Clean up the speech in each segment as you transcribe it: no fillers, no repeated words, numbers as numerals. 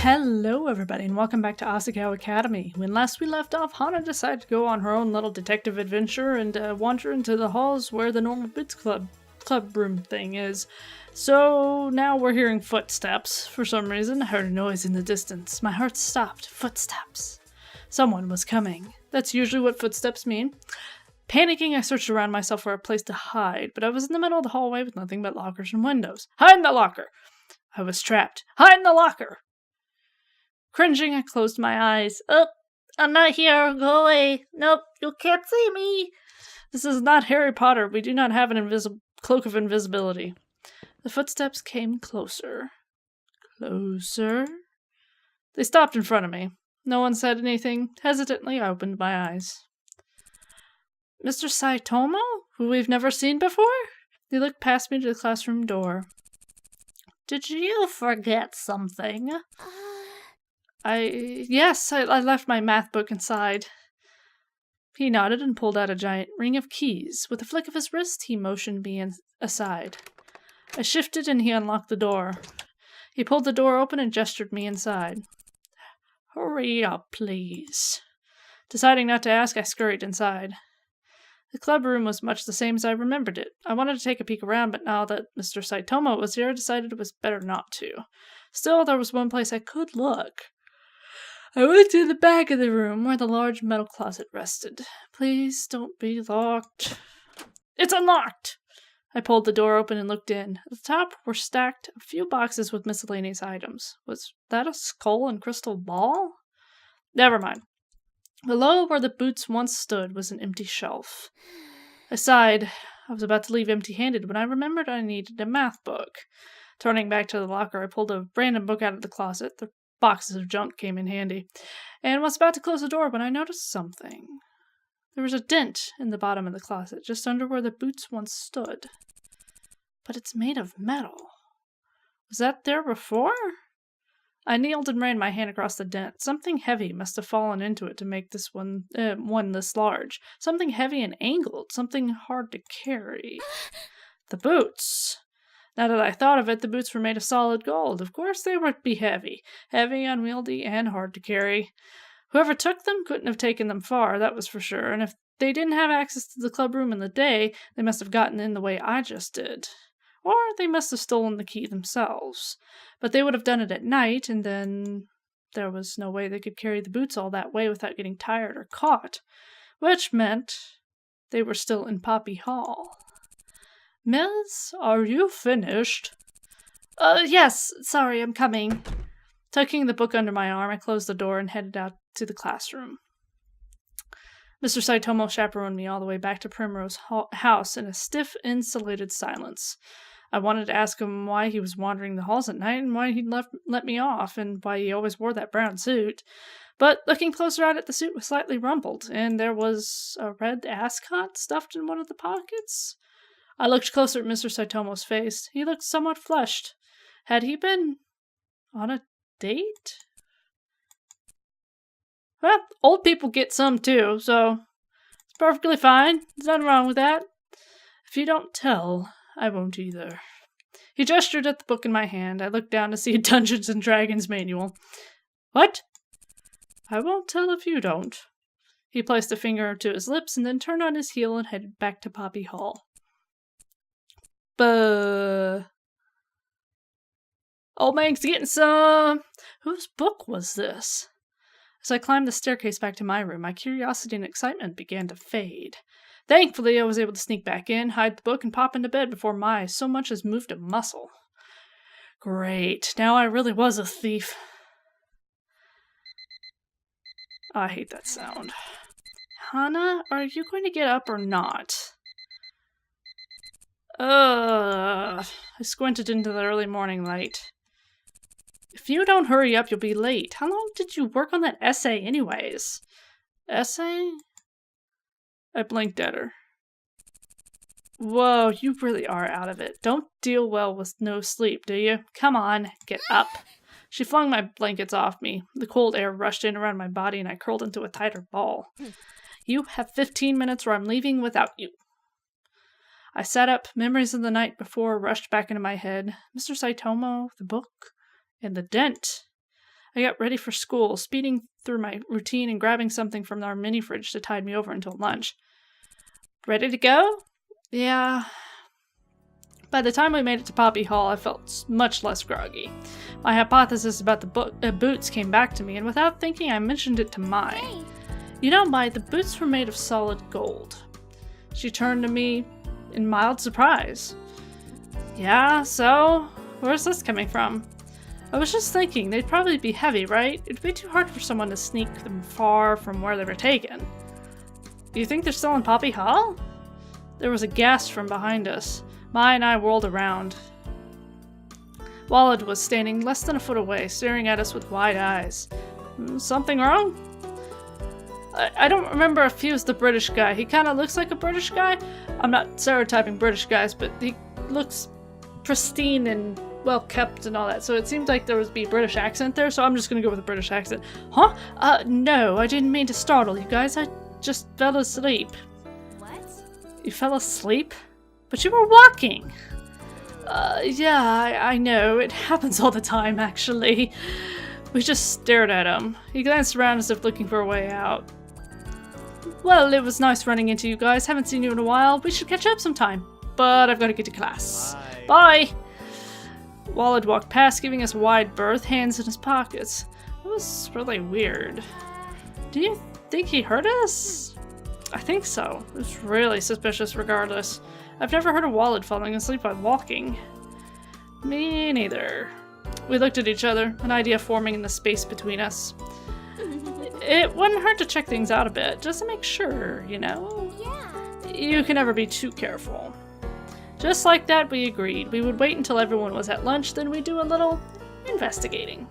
Hello everybody and welcome back to Asagao Academy. When last we left off, Hana decided to go on her own little detective adventure and wander into the halls where the normal Boots Club room thing is. So now we're hearing footsteps. For some reason, I heard a noise in the distance. My heart stopped. Footsteps. Someone was coming. That's usually what footsteps mean. Panicking, I searched around myself for a place to hide, but I was in the middle of the hallway with nothing but lockers and windows. Hide in the locker! I was trapped. Hide in the locker! Cringing, I closed my eyes. Oh, I'm not here. Go away. Nope, you can't see me. This is not Harry Potter. We do not have an cloak of invisibility. The footsteps came closer. Closer. They stopped in front of me. No one said anything. Hesitantly, I opened my eyes. Mr. Saitomo, who we've never seen before? He looked past me to the classroom door. Did you forget something? Yes, I left my math book inside. He nodded and pulled out a giant ring of keys. With a flick of his wrist, he motioned me aside. I shifted and he unlocked the door. He pulled the door open and gestured me inside. Hurry up, please. Deciding not to ask, I scurried inside. The club room was much the same as I remembered it. I wanted to take a peek around, but now that Mr. Saitomo was here, I decided it was better not to. Still, there was one place I could look. I went to the back of the room where the large metal closet rested. Please don't be locked. It's unlocked! I pulled the door open and looked in. At the top were stacked a few boxes with miscellaneous items. Was that a skull and crystal ball? Never mind. Below where the boots once stood was an empty shelf. I sighed. I was about to leave empty-handed when I remembered I needed a math book. Turning back to the locker, I pulled a random book out of the closet. The boxes of junk came in handy, and was about to close the door when I noticed something. There was a dent in the bottom of the closet, just under where the boots once stood. But it's made of metal. Was that there before? I kneeled and ran my hand across the dent. Something heavy must have fallen into it to make this one this large. Something heavy and angled. Something hard to carry. The boots. Now that I thought of it, the boots were made of solid gold. Of course they would be heavy. Heavy, unwieldy, and hard to carry. Whoever took them couldn't have taken them far, that was for sure. And if they didn't have access to the club room in the day, they must have gotten in the way I just did. Or they must have stolen the key themselves. But they would have done it at night, and then there was no way they could carry the boots all that way without getting tired or caught. Which meant they were still in Poppy Hall. Miss, are you finished? Yes, sorry, I'm coming. Tucking the book under my arm, I closed the door and headed out to the classroom. Mr. Saitomo chaperoned me all the way back to Primrose House in a stiff, insulated silence. I wanted to ask him why he was wandering the halls at night and why he'd let me off and why he always wore that brown suit. But looking closer at it, the suit was slightly rumpled, and there was a red ascot stuffed in one of the pockets. I looked closer at Mr. Saitomo's face. He looked somewhat flushed. Had he been on a date? Well, old people get some too, so it's perfectly fine. There's nothing wrong with that. If you don't tell, I won't either. He gestured at the book in my hand. I looked down to see a Dungeons and Dragons manual. What? I won't tell if you don't. He placed a finger to his lips and then turned on his heel and headed back to Poppy Hall. Old man's getting some. Whose book was this? As I climbed the staircase back to my room, my curiosity and excitement began to fade. Thankfully, I was able to sneak back in, hide the book, and pop into bed before my eyes so much as moved a muscle. Great, now I really was a thief. I hate that sound. Hana, are you going to get up or not? I squinted into the early morning light. If you don't hurry up, you'll be late. How long did you work on that essay anyways? Essay? I blinked at her. Whoa, you really are out of it. Don't deal well with no sleep, do you? Come on, get up. She flung my blankets off me. The cold air rushed in around my body and I curled into a tighter ball. You have 15 minutes or I'm leaving without you. I sat up. Memories of the night before rushed back into my head. Mr. Saitomo, the book, and the dent. I got ready for school, speeding through my routine and grabbing something from our mini fridge to tide me over until lunch. Ready to go? Yeah. By the time we made it to Poppy Hall, I felt much less groggy. My hypothesis about the boots came back to me, and without thinking, I mentioned it to Mai. Hey. You know, Mai, the boots were made of solid gold. She turned to me in mild surprise. Yeah, so? Where's this coming from? I was just thinking, they'd probably be heavy, right? It'd be too hard for someone to sneak them far from where they were taken. You think they're still in Poppy Hall? There was a gasp from behind us. Mai and I whirled around. Walid was standing less than a foot away, staring at us with wide eyes. Something wrong? I don't remember if he was the British guy. He kind of looks like a British guy. I'm not stereotyping British guys, but he looks pristine and well kept and all that. So it seemed like there would be a British accent there, so I'm just gonna go with a British accent. Huh? No, I didn't mean to startle you guys. I just fell asleep. What? You fell asleep? But you were walking! Yeah, I know. It happens all the time, actually. We just stared at him. He glanced around as if looking for a way out. Well, it was nice running into you guys. Haven't seen you in a while. We should catch up sometime. But I've got to get to class. Bye! Walid walked past, giving us a wide berth, hands in his pockets. It was really weird. Do you think he heard us? I think so. It was really suspicious regardless. I've never heard of Walid falling asleep while walking. Me neither. We looked at each other, an idea forming in the space between us. It wouldn't hurt to check things out a bit, just to make sure, you know? Yeah. You can never be too careful. Just like that, we agreed. We would wait until everyone was at lunch, then we'd do a little investigating.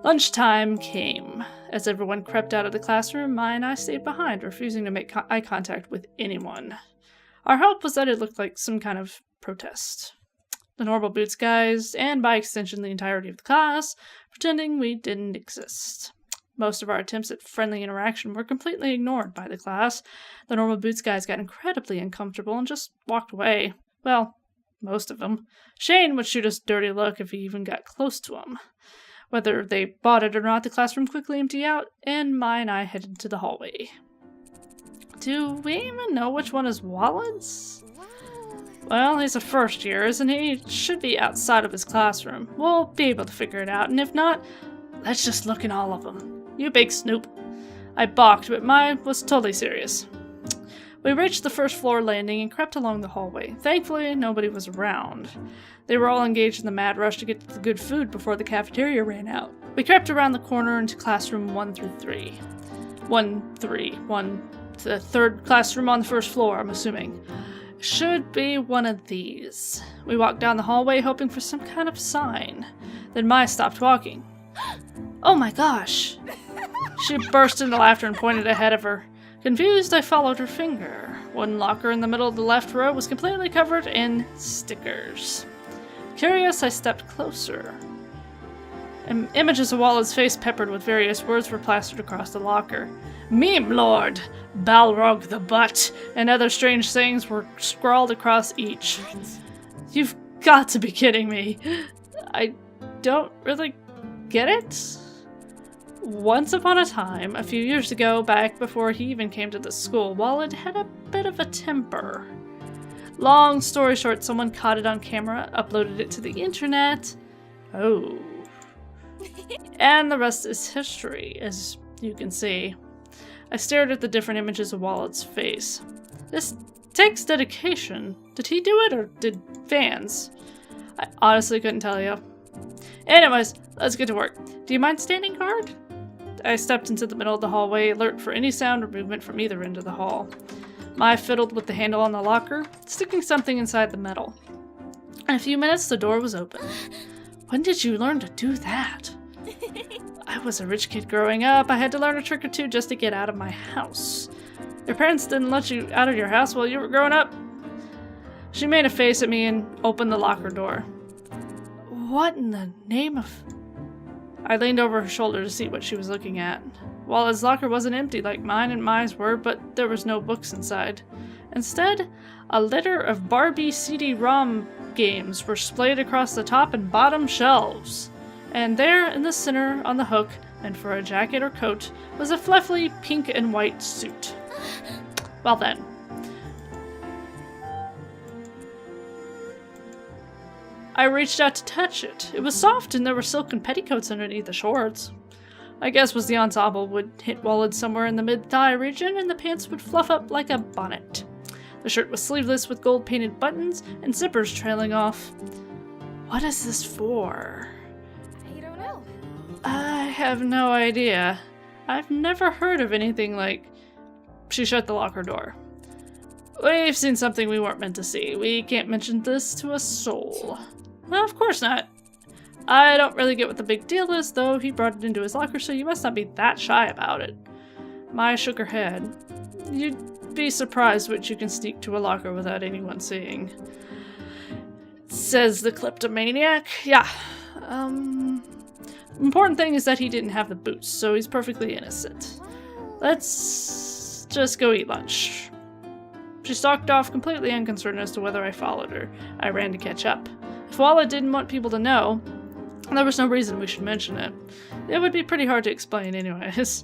Lunchtime came. As everyone crept out of the classroom, Mai and I stayed behind, refusing to make eye contact with anyone. Our hope was that it looked like some kind of protest. The normal boots guys, and by extension the entirety of the class, pretending we didn't exist. Most of our attempts at friendly interaction were completely ignored by the class. The normal boots guys got incredibly uncomfortable and just walked away. Well, most of them. Shane would shoot us a dirty look if he even got close to him. Whether they bought it or not, the classroom quickly emptied out, and Mai and I headed to the hallway. Do we even know which one is Walid's? Well, he's a first year, isn't he? Should be outside of his classroom. We'll be able to figure it out, and if not, let's just look in all of them. You big snoop. I balked, but Mai was totally serious. We reached the first floor landing and crept along the hallway. Thankfully, nobody was around. They were all engaged in the mad rush to get to the good food before the cafeteria ran out. We crept around the corner into classroom 1 through 3. 1, the third classroom on the first floor, I'm assuming. Should be one of these. We walked down the hallway hoping for some kind of sign. Then Mai stopped walking. Oh my gosh! She burst into laughter and pointed ahead of her. Confused, I followed her finger. One locker in the middle of the left row was completely covered in stickers. Curious, I stepped closer. Images of Walid's face peppered with various words were plastered across the locker. Meme Lord, Balrog the Butt, and other strange sayings were scrawled across each. You've got to be kidding me. I don't really get it. Once upon a time, a few years ago, back before he even came to the school, Walid had a bit of a temper. Long story short, someone caught it on camera, uploaded it to the internet. Oh. And the rest is history, as you can see. I stared at the different images of Walid's face. This takes dedication. Did he do it, or did fans? I honestly couldn't tell you. Anyways, let's get to work. Do you mind standing guard? I stepped into the middle of the hallway, alert for any sound or movement from either end of the hall. Mai fiddled with the handle on the locker, sticking something inside the metal. In a few minutes, the door was open. When did you learn to do that? I was a rich kid growing up. I had to learn a trick or two just to get out of my house. Your parents didn't let you out of your house while you were growing up? She made a face at me and opened the locker door. What in the name of... I leaned over her shoulder to see what she was looking at. Walid's locker wasn't empty like mine and Mai's were, but there was no books inside. Instead, a litter of Barbie CD-ROM games were splayed across the top and bottom shelves. And there, in the center, on the hook, and for a jacket or coat, was a fluffy pink and white suit. Well then. I reached out to touch it. It was soft and there were silken petticoats underneath the shorts. I guess was the ensemble would hit Walid somewhere in the mid-thigh region and the pants would fluff up like a bonnet. The shirt was sleeveless with gold-painted buttons and zippers trailing off. What is this for? I don't know. I have no idea. I've never heard of anything like... She shut the locker door. We've seen something we weren't meant to see. We can't mention this to a soul. Well, of course not. I don't really get what the big deal is, though. He brought it into his locker, so you must not be that shy about it. Maya shook her head. You'd be surprised what you can sneak to a locker without anyone seeing. Says the kleptomaniac. Yeah. Important thing is that he didn't have the boots, so he's perfectly innocent. Let's just go eat lunch. She stalked off, completely unconcerned as to whether I followed her. I ran to catch up. If Walla didn't want people to know, there was no reason we should mention it. It would be pretty hard to explain anyways.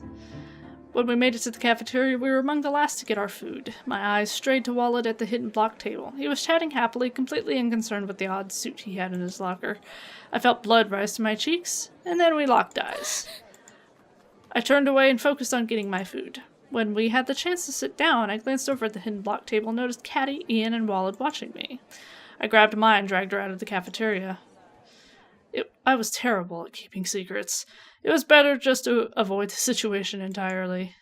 When we made it to the cafeteria, we were among the last to get our food. My eyes strayed to Walid at the hidden block table. He was chatting happily, completely unconcerned with the odd suit he had in his locker. I felt blood rise to my cheeks, and then we locked eyes. I turned away and focused on getting my food. When we had the chance to sit down, I glanced over at the hidden block table and noticed Caddy, Ian, and Walid watching me. I grabbed Maya and dragged her out of the cafeteria. I was terrible at keeping secrets. It was better just to avoid the situation entirely.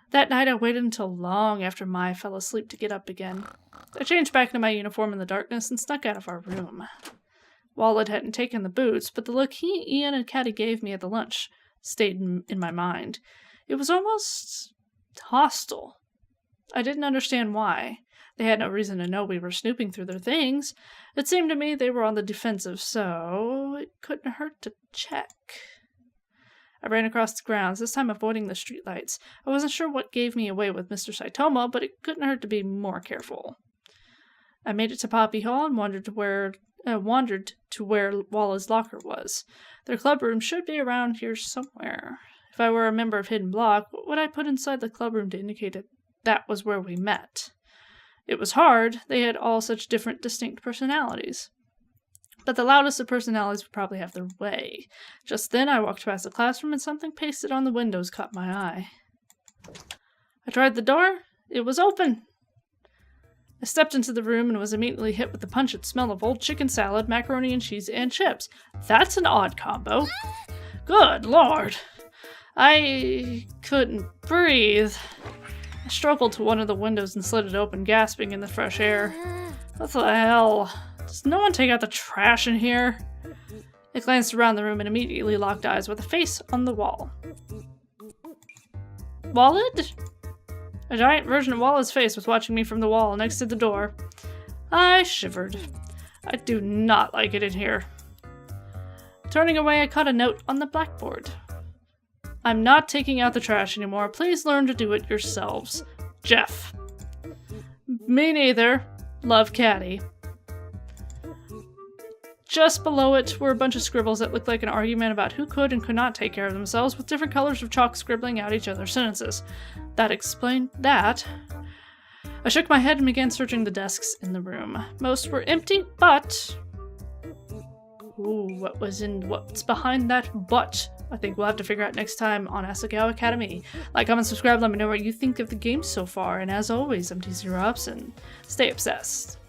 That night I waited until long after Maya fell asleep to get up again. I changed back into my uniform in the darkness and snuck out of our room. Walid hadn't taken the boots, but the look he, Ian, and Caddy gave me at the lunch stayed in my mind. It was almost hostile. I didn't understand why. They had no reason to know we were snooping through their things. It seemed to me they were on the defensive, so it couldn't hurt to check. I ran across the grounds, this time avoiding the streetlights. I wasn't sure what gave me away with Mr. Saitama, but it couldn't hurt to be more careful. I made it to Poppy Hall and wandered to where Walla's locker was. Their clubroom should be around here somewhere. If I were a member of Hidden Block, what would I put inside the clubroom to indicate that was where we met? It was hard. They had all such different, distinct personalities. But the loudest of personalities would probably have their way. Just then, I walked past the classroom and something pasted on the windows caught my eye. I tried the door. It was open. I stepped into the room and was immediately hit with the pungent smell of old chicken salad, macaroni and cheese, and chips. That's an odd combo. Good Lord. I couldn't breathe. I struggled to one of the windows and slid it open, gasping in the fresh air. What the hell? Does no one take out the trash in here? I glanced around the room and immediately locked eyes with a face on the wall. Walid? A giant version of Walid's face was watching me from the wall next to the door. I shivered. I do not like it in here. Turning away, I caught a note on the blackboard. I'm not taking out the trash anymore. Please learn to do it yourselves. Jeff. Me neither. Love, Caddy. Just below it were a bunch of scribbles that looked like an argument about who could and could not take care of themselves, with different colors of chalk scribbling out each other's sentences. That explained that. I shook my head and began searching the desks in the room. Most were empty, but... Ooh, what's behind that but? I think we'll have to figure out next time on Asagao Academy. Like, comment, subscribe, let me know what you think of the game so far, and as always, I'm T0 Ups, and stay obsessed.